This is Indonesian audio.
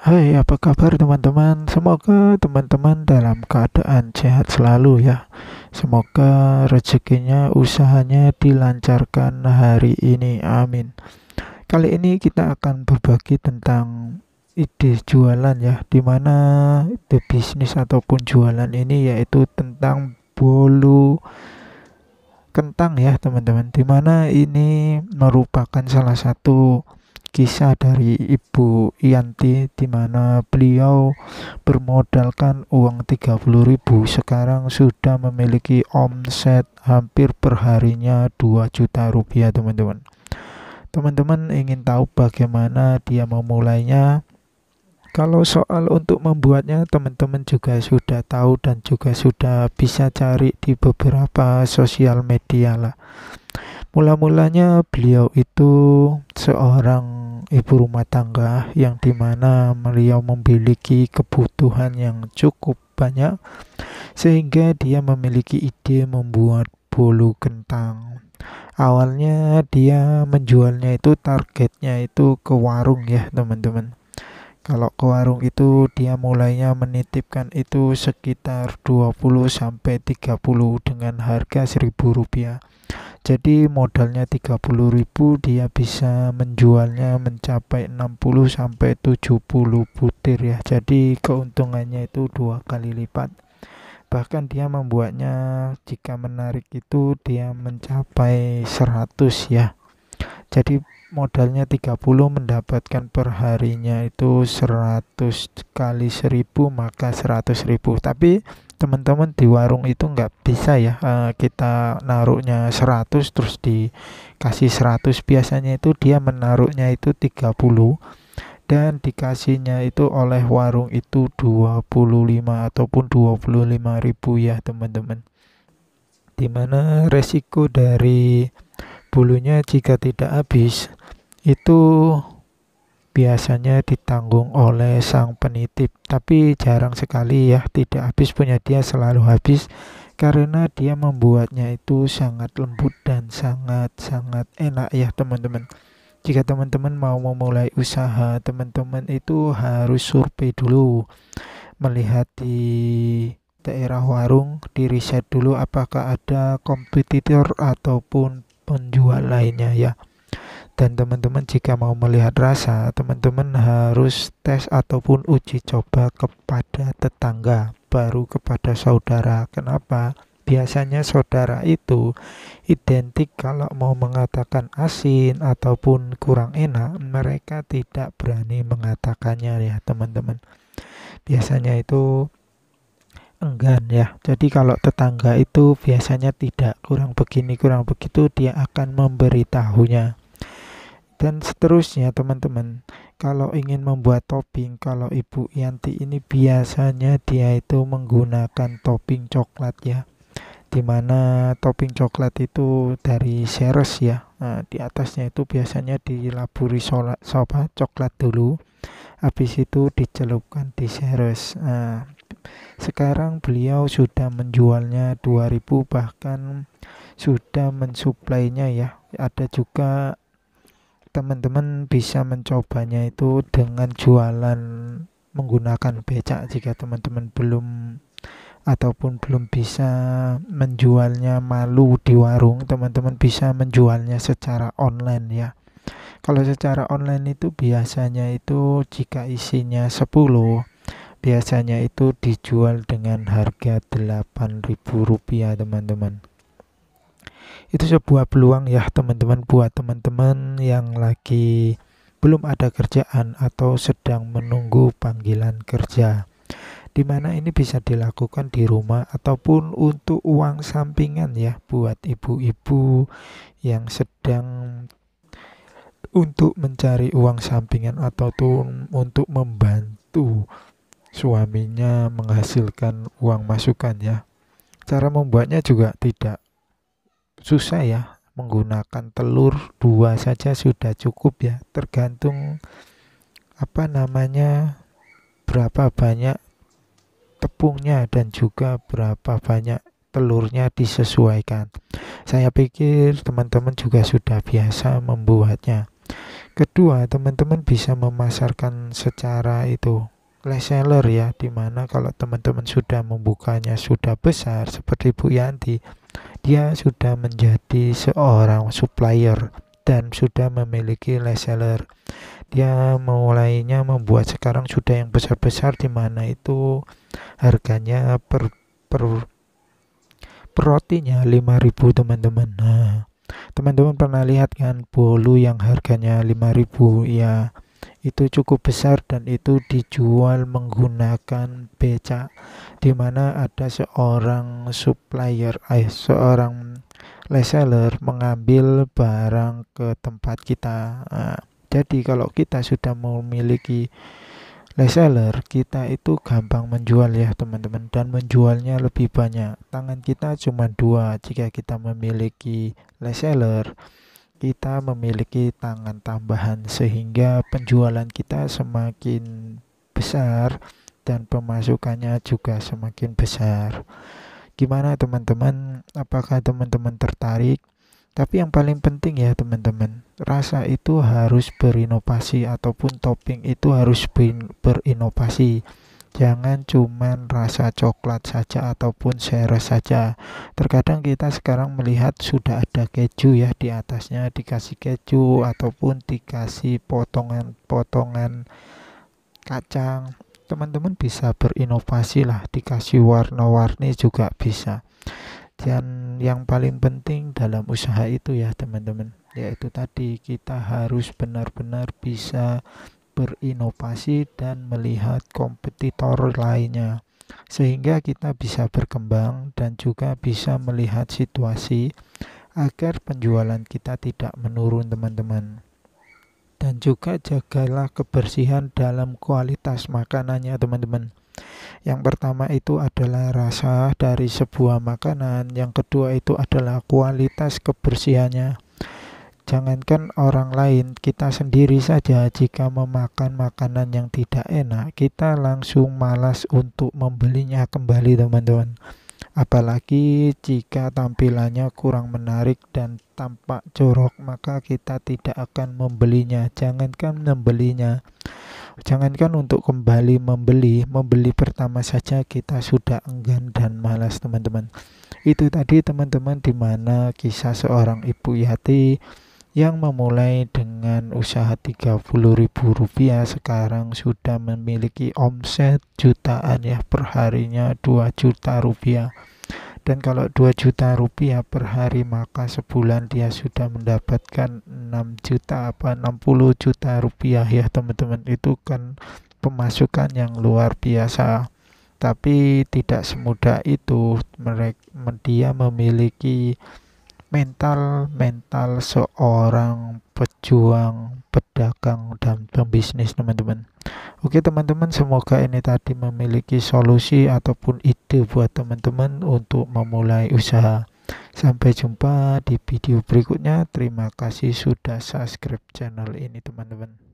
Hai, apa kabar teman-teman? Semoga teman-teman dalam keadaan sehat selalu ya. Semoga rezekinya, usahanya dilancarkan hari ini. Amin. Kali ini kita akan berbagi tentang ide jualan ya, dimana ide bisnis ataupun jualan ini yaitu tentang bolu kentang ya teman-teman, dimana ini merupakan salah satu kisah dari Ibu Yanti, di mana beliau bermodalkan uang 30.000 sekarang sudah memiliki omset hampir perharinya 2 juta rupiah teman-teman. Teman-teman ingin tahu bagaimana dia memulainya? Kalau soal untuk membuatnya, teman-teman juga sudah tahu dan juga sudah bisa cari di beberapa sosial media lah. Mula-mulanya beliau itu seorang ibu rumah tangga yang dimana beliau memiliki kebutuhan yang cukup banyak, sehingga dia memiliki ide membuat bolu kentang. Awalnya dia menjualnya itu targetnya itu ke warung ya teman-teman. Kalau ke warung itu dia mulainya menitipkan itu sekitar 20 sampai 30 dengan harga 1.000 rupiah. Jadi modalnya 30.000, dia bisa menjualnya mencapai 60 sampai 70 butir ya. Jadi keuntungannya itu dua kali lipat. Bahkan dia membuatnya jika menarik itu dia mencapai 100 ya. Jadi modalnya 30, mendapatkan perharinya itu 100 kali 1.000 maka 100.000. Tapi teman-teman di warung itu nggak bisa ya, kita naruhnya 100 terus dikasih 100. Biasanya itu dia menaruhnya itu 30 dan dikasihnya itu oleh warung itu 25 ataupun 25.000 ya teman-teman. Dimana resiko dari bulunya jika tidak habis itu biasanya ditanggung oleh sang penitip, tapi jarang sekali ya tidak habis, punya dia selalu habis karena dia membuatnya itu sangat lembut dan sangat-sangat enak ya teman-teman. Jika teman-teman mau memulai usaha, teman-teman itu harus survei dulu, melihat di daerah warung, di riset dulu apakah ada kompetitor ataupun penjual lainnya ya. Dan teman-teman jika mau melihat rasa, teman-teman harus tes ataupun uji coba kepada tetangga, baru kepada saudara. Kenapa? Biasanya saudara itu identik kalau mau mengatakan asin ataupun kurang enak, mereka tidak berani mengatakannya ya teman-teman. Biasanya itu enggan ya. Jadi kalau tetangga itu biasanya tidak, kurang begini kurang begitu, dia akan memberitahunya. Dan seterusnya teman-teman, kalau ingin membuat topping, kalau Ibu Yanti ini biasanya dia itu menggunakan topping coklat ya, dimana topping coklat itu dari Ceres ya. Nah, di atasnya itu biasanya dilaburi coklat dulu, habis itu dicelupkan di Ceres. Nah, sekarang beliau sudah menjualnya 2.000, bahkan sudah mensuplainya ya. Ada juga teman-teman bisa mencobanya itu dengan jualan menggunakan becak. Jika teman-teman belum ataupun belum bisa menjualnya, malu di warung, teman-teman bisa menjualnya secara online ya. Kalau secara online itu biasanya itu jika isinya 10, biasanya itu dijual dengan harga 8.000 rupiah teman-teman. Itu sebuah peluang ya teman-teman, buat teman-teman yang lagi belum ada kerjaan atau sedang menunggu panggilan kerja, dimana ini bisa dilakukan di rumah ataupun untuk uang sampingan ya, buat ibu-ibu yang sedang untuk mencari uang sampingan ataupun untuk membantu suaminya menghasilkan uang masukan ya. Cara membuatnya juga tidak susah ya, menggunakan telur dua saja sudah cukup ya, tergantung apa namanya, berapa banyak tepungnya dan juga berapa banyak telurnya, disesuaikan. Saya pikir teman-teman juga sudah biasa membuatnya. Kedua, teman-teman bisa memasarkan secara itu reseller ya, dimana kalau teman-teman sudah membukanya sudah besar seperti Bu Yanti, dia sudah menjadi seorang supplier dan sudah memiliki reseller. Dia mulainya membuat sekarang sudah yang besar-besar, dimana itu harganya per rotinya 5.000 teman-teman. Nah, teman-teman pernah lihat kan bolu yang harganya 5.000 ya, itu cukup besar dan itu dijual menggunakan becak, di mana ada seorang supplier, seorang reseller mengambil barang ke tempat kita. Nah, jadi kalau kita sudah memiliki reseller, kita itu gampang menjual ya teman-teman, dan menjualnya lebih banyak. Tangan kita cuma dua. Jika kita memiliki reseller, kita memiliki tangan tambahan sehingga penjualan kita semakin besar dan pemasukannya juga semakin besar. Gimana teman-teman? Apakah teman-teman tertarik? Tapi yang paling penting ya teman-teman, rasa itu harus berinovasi ataupun topping itu harus berinovasi. Jangan cuman rasa coklat saja ataupun seres saja. Terkadang kita sekarang melihat sudah ada keju ya di atasnya, dikasih keju ataupun dikasih potongan-potongan kacang. Teman-teman bisa berinovasi lah, dikasih warna-warni juga bisa. Dan yang paling penting dalam usaha itu ya teman-teman, yaitu tadi kita harus benar-benar bisa berinovasi dan melihat kompetitor lainnya, sehingga kita bisa berkembang dan juga bisa melihat situasi agar penjualan kita tidak menurun teman-teman. Dan juga jagalah kebersihan dalam kualitas makanannya teman-teman. Yang pertama itu adalah rasa dari sebuah makanan, yang kedua itu adalah kualitas kebersihannya. Jangankan orang lain, kita sendiri saja jika memakan makanan yang tidak enak, kita langsung malas untuk membelinya kembali teman-teman. Apalagi jika tampilannya kurang menarik dan tampak jorok, maka kita tidak akan membelinya. Jangankan untuk kembali membeli pertama saja kita sudah enggan dan malas teman-teman. Itu tadi teman-teman, dimana kisah seorang ibu Yati yang memulai dengan usaha Rp30.000 sekarang sudah memiliki omset jutaan ya, per harinya 2 juta rupiah. Dan kalau 2 juta rupiah per hari, maka sebulan dia sudah mendapatkan 6 juta 60 juta rupiah ya teman-teman. Itu kan pemasukan yang luar biasa. Tapi tidak semudah itu. Dia memiliki mental seorang pejuang, pedagang, dan pembisnis teman-teman. Oke teman-teman, semoga ini tadi memiliki solusi ataupun ide buat teman-teman untuk memulai usaha. Sampai jumpa di video berikutnya. Terima kasih sudah subscribe channel ini teman-teman.